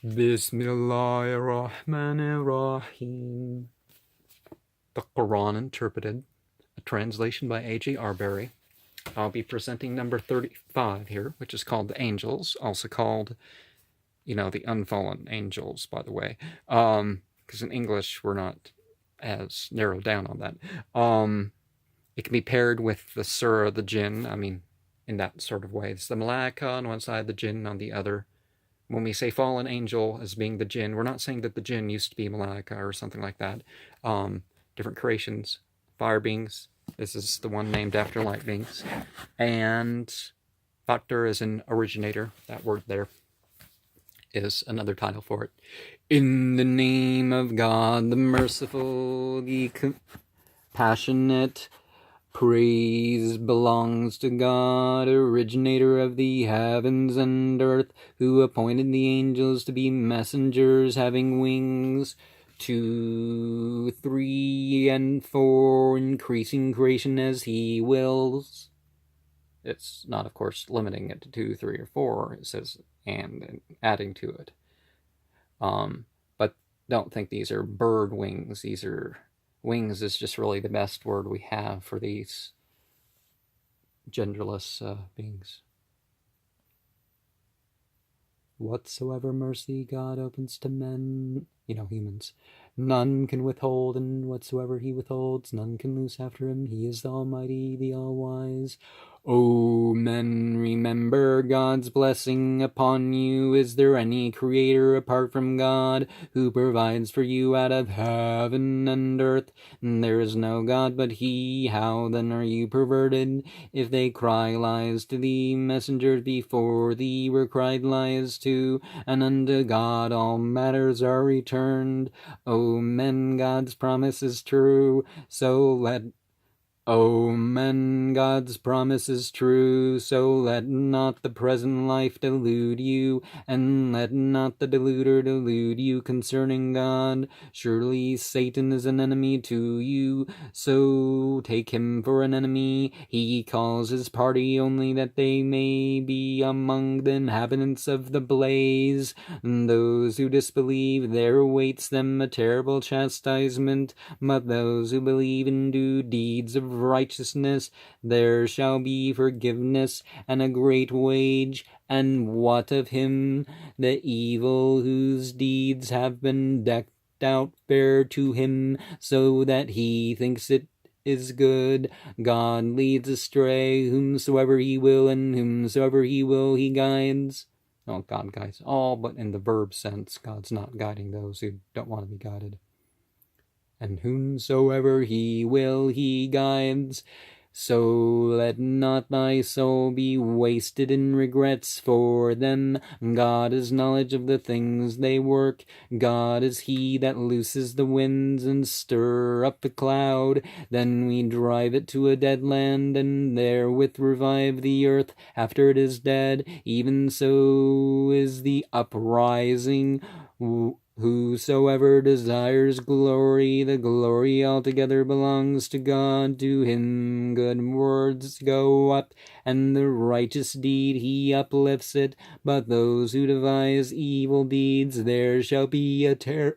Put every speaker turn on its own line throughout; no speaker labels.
Bismillahirrahmanirrahim. The Koran Interpreted, a translation by A.J. Arberry. I'll be presenting number 35 here, which is called The Angels, also called, the unfallen angels, by the way. Because in English, we're not as narrowed down on that. It can be paired with the Suwrah, the jinn, in that sort of way. It's the Malaika on one side, the jinn on the other. When we say fallen angel as being the jinn, we're not saying that the jinn used to be Malaika or something like that. Different creations, fire beings. This is the one named after light beings. And factor is an originator. That word there is another title for it. In the name of God, the merciful, the compassionate, praise belongs to God, originator of the heavens and earth, who appointed the angels to be messengers having wings, 2, 3, and 4, increasing creation as he wills. It's not, of course, limiting it to 2, 3, or 4. It says and adding to it. But don't think these are bird wings. These are wings is just really the best word we have for these genderless beings. Whatsoever mercy God opens to men, humans, none can withhold, and whatsoever he withholds, none can loose after him. He is the Almighty, the All-Wise. O men, remember God's blessing upon you. Is there any creator apart from God who provides for you out of heaven and earth? And there is no God but he. How then are you perverted? If they cry lies to thee, messengers before thee were cried lies too, and unto God all matters are returned. O men, God's promise is true, O men, God's promise is true, so let not the present life delude you, and let not the deluder delude you concerning God. Surely Satan is an enemy to you, so take him for an enemy. He calls his party only that they may be among the inhabitants of the blaze. And those who disbelieve, there awaits them a terrible chastisement, but those who believe and do deeds of righteousness, there shall be forgiveness and a great wage. And what of him? The evil whose deeds have been decked out fair to him, so that he thinks it is good. God leads astray whomsoever he will, and whomsoever he will he guides. Oh, God guides all, but in the verb sense. God's not guiding those who don't want to be guided. And whomsoever he will he guides. So let not thy soul be wasted in regrets for them. God is knowledge of the things they work. God is he that looses the winds and stir up the cloud. Then we drive it to a dead land, and therewith revive the earth after it is dead. Even so is the uprising. Whosoever desires glory, the glory altogether belongs to God. To him good words go up, and the righteous deed he uplifts it. But those who devise evil deeds, there shall be a terrible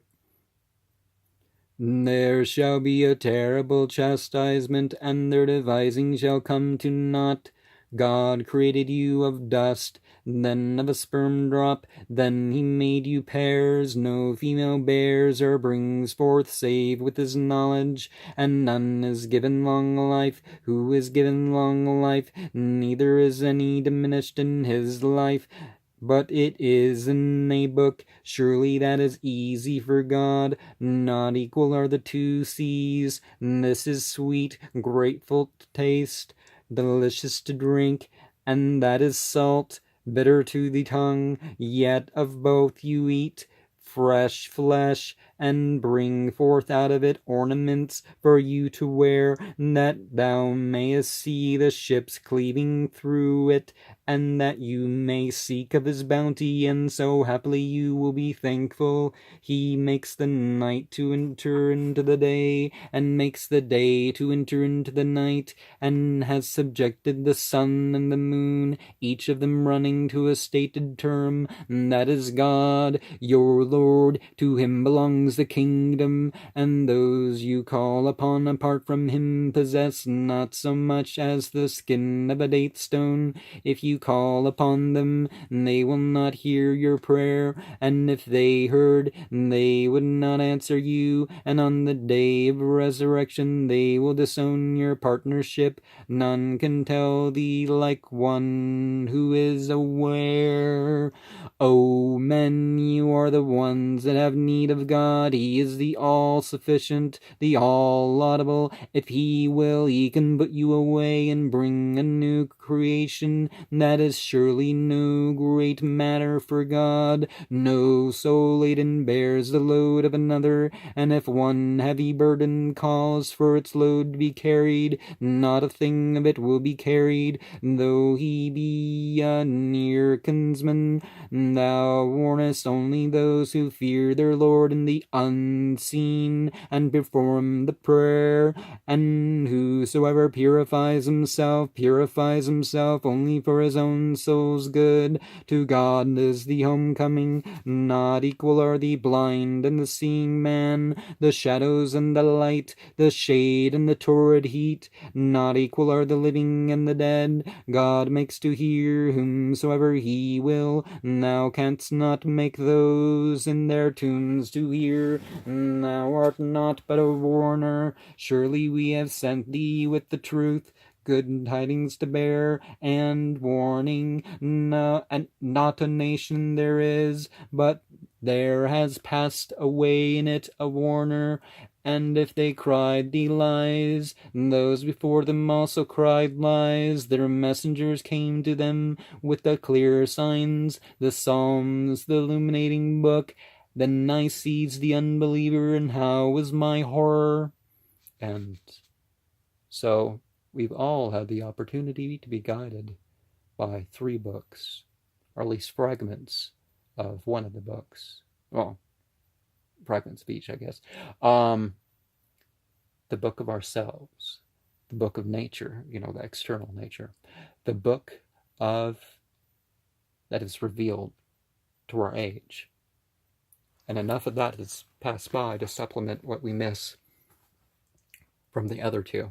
chastisement, and their devising shall come to naught. God created you of dust, then of a sperm drop, then he made you pairs. No female bears or brings forth save with his knowledge, and none is given long life. Who is given long life? Neither is any diminished in his life. But it is in a book, surely that is easy for God. Not equal are the two seas. This is sweet, grateful to taste, delicious to drink, and that is salt, bitter to the tongue. Yet of both you eat fresh flesh, and bring forth out of it ornaments for you to wear, that thou mayest see the ships cleaving through it, and that you may seek of his bounty, and so haply you will be thankful. He makes the night to enter into the day, and makes the day to enter into the night, and has subjected the sun and the moon, each of them running to a stated term. That is God, your Lord. To him belongs the kingdom, and those you call upon apart from him possess not so much as the skin of a date stone. If you call upon them, they will not hear your prayer, and if they heard, they would not answer you, and on the day of resurrection they will disown your partnership. None can tell thee like one who is aware. O men, you are the ones that have need of God. He is the all-sufficient, the all-laudable. If he will, he can put you away and bring a new creation. That is surely no great matter for God. No soul laden bears the load of another, and if one heavy burden calls for its load to be carried, not a thing of it will be carried, though he be a near kinsman. Thou warnest only those who fear their Lord in the unseen, and perform the prayer, and whosoever purifies himself only for his own soul's good. To God is the homecoming. Not equal are the blind and the seeing man, the shadows and the light, the shade and the torrid heat. Not equal are the living and the dead. God makes to hear whomsoever he will. Thou canst not make those in their tombs to hear. Thou art not but a warner. Surely we have sent thee with the truth, good tidings to bear, and warning. No, and not a nation there is, but there has passed away in it a warner. And if they cried thee lies, those before them also cried lies. Their messengers came to them with the clear signs, the Psalms, the illuminating book. Then I seized the unbeliever, and how was my horror? And so we've all had the opportunity to be guided by 3 books, or at least fragments of one of the books. Well, fragments of each, I guess. The book of ourselves, the book of nature, the external nature, the book of that is revealed to our age. And enough of that has passed by to supplement what we miss from the other 2.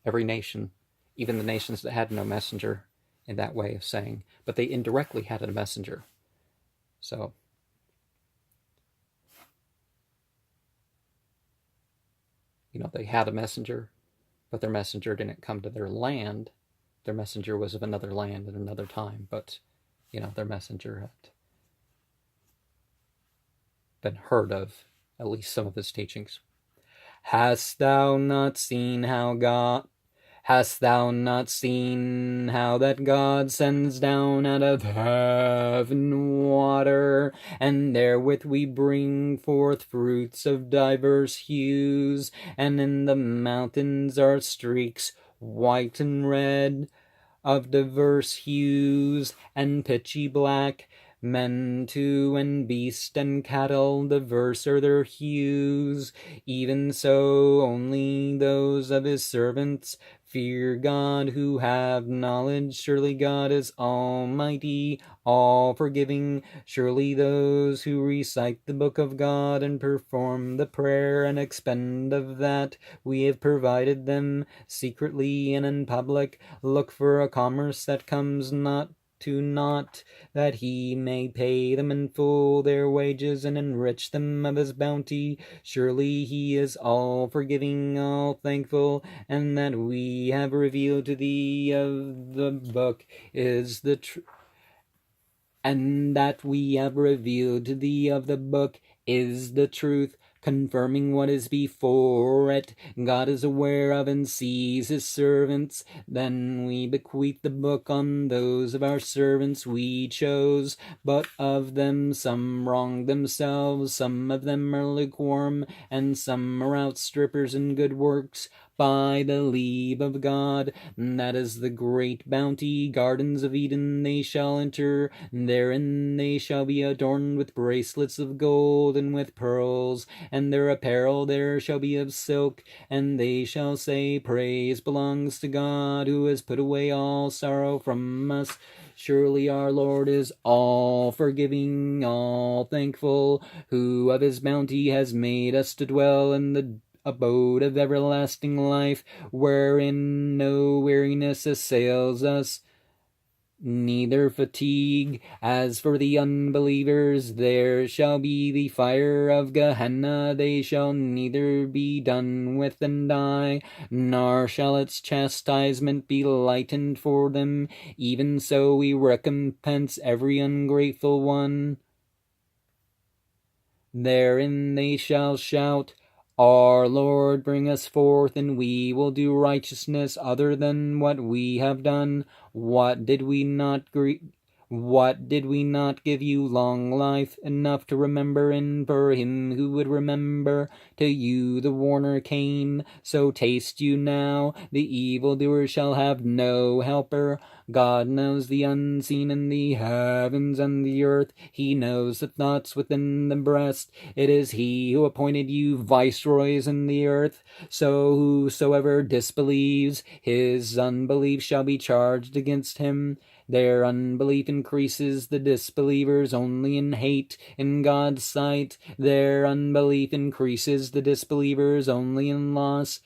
Every nation, even the nations that had no messenger in that way of saying, but they indirectly had a messenger. So they had a messenger, but their messenger didn't come to their land. Their messenger was of another land at another time, but, their messenger had been heard of, at least some of his teachings. Hast thou not seen how that God sends down out of heaven water, and therewith we bring forth fruits of diverse hues, and in the mountains are streaks white and red, of diverse hues, and pitchy black. Men too, and beast and cattle, diverse are their hues. Even so, only those of his servants fear God, who have knowledge. Surely God is almighty, all-forgiving. Surely those who recite the book of God and perform the prayer and expend of that we have provided them, secretly and in public, look for a commerce that comes not to naught, that he may pay them in full their wages and enrich them of his bounty. Surely he is all forgiving, all thankful, and that we have revealed to thee of the book is the truth. And that we have revealed to thee of the book is the truth. confirming what is before it. God is aware of and sees his servants. Then we bequeath the book on those of our servants we chose, but of them some wrong themselves, some of them are lukewarm, and some are outstrippers in good works. By the leave of God, that is the great bounty. Gardens of Eden they shall enter, therein they shall be adorned with bracelets of gold and with pearls, and their apparel there shall be of silk, and they shall say, Praise belongs to God, who has put away all sorrow from us. Surely our Lord is all forgiving, all thankful, who of his bounty has made us to dwell in the abode of everlasting life, wherein no weariness assails us, neither fatigue. As for the unbelievers, there shall be the fire of Gehenna. They shall neither be done with and die, nor shall its chastisement be lightened for them. Even so we recompense every ungrateful one. Therein they shall shout, Our Lord, bring us forth, and we will do righteousness other than what we have done. What did we not give you long life enough to remember, and for him who would remember? To you the warner came, so taste you now. The evildoer shall have no helper. God knows the unseen in the heavens and the earth. He knows the thoughts within the breast. It is he who appointed you viceroys in the earth. So whosoever disbelieves, his unbelief shall be charged against him. Their unbelief increases the disbelievers only in hate in God's sight. Their unbelief increases the disbelievers only in loss.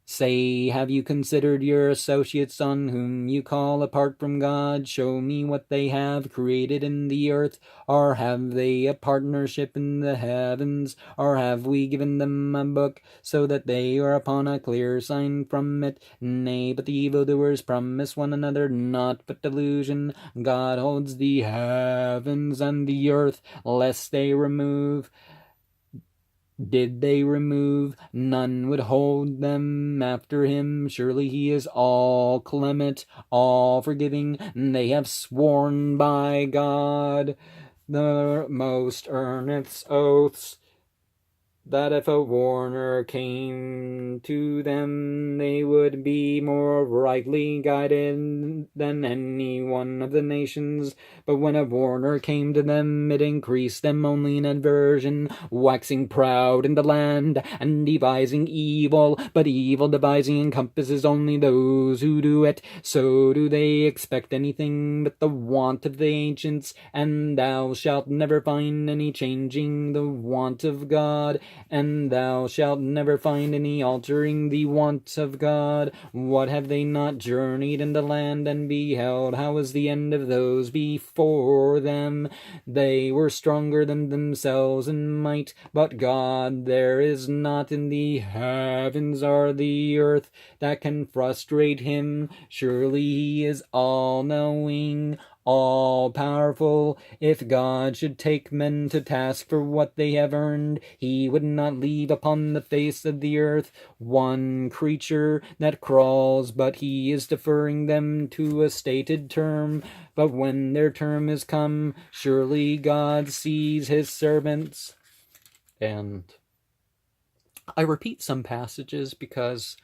Say, have you considered your associates on whom you call apart from God? Show me what they have created in the earth. Or have they a partnership in the heavens? Or have we given them a book, so that they are upon a clear sign from it? Nay, but the evildoers promise one another naught but delusion. God holds the heavens and the earth, lest they remove. Did they remove, none would hold them after him. Surely he is all clement, all forgiving. They have sworn by God the most earnest oaths, that if a warner came to them, they would be more rightly guided than any one of the nations. But when a warner came to them, it increased them only in aversion, waxing proud in the land, and devising evil. But evil devising encompasses only those who do it. So do they expect anything but the want of the ancients, and thou shalt never find any changing the want of God, and thou shalt never find any altering the want of God. What have they not journeyed in the land and beheld? How was the end of those before them? They were stronger than themselves in might, but God there is not in the heavens or the earth that can frustrate him. Surely he is all-knowing, all-powerful. If God should take men to task for what they have earned, he would not leave upon the face of the earth one creature that crawls, but he is deferring them to a stated term. But when their term is come, surely God sees his servants. And I repeat some passages because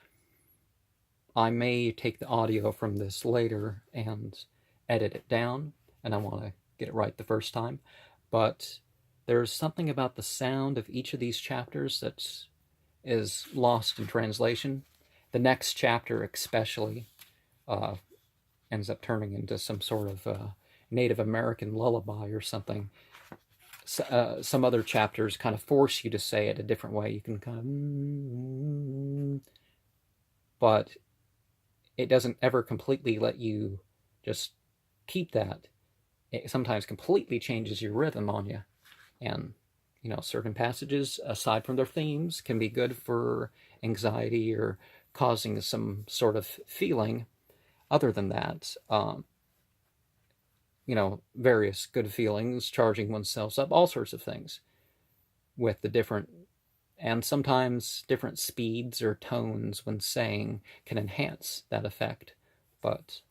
I may take the audio from this later and edit it down, and I want to get it right the first time. But there's something about the sound of each of these chapters that is lost in translation. The next chapter especially ends up turning into some sort of Native American lullaby or something. Some other chapters kind of force you to say it a different way. You can kind of... But it doesn't ever completely let you just keep that. It sometimes completely changes your rhythm on you. And, certain passages, aside from their themes, can be good for anxiety or causing some sort of feeling. Other than that, various good feelings, charging oneself up, all sorts of things with the different And sometimes different speeds or tones when saying can enhance that effect, but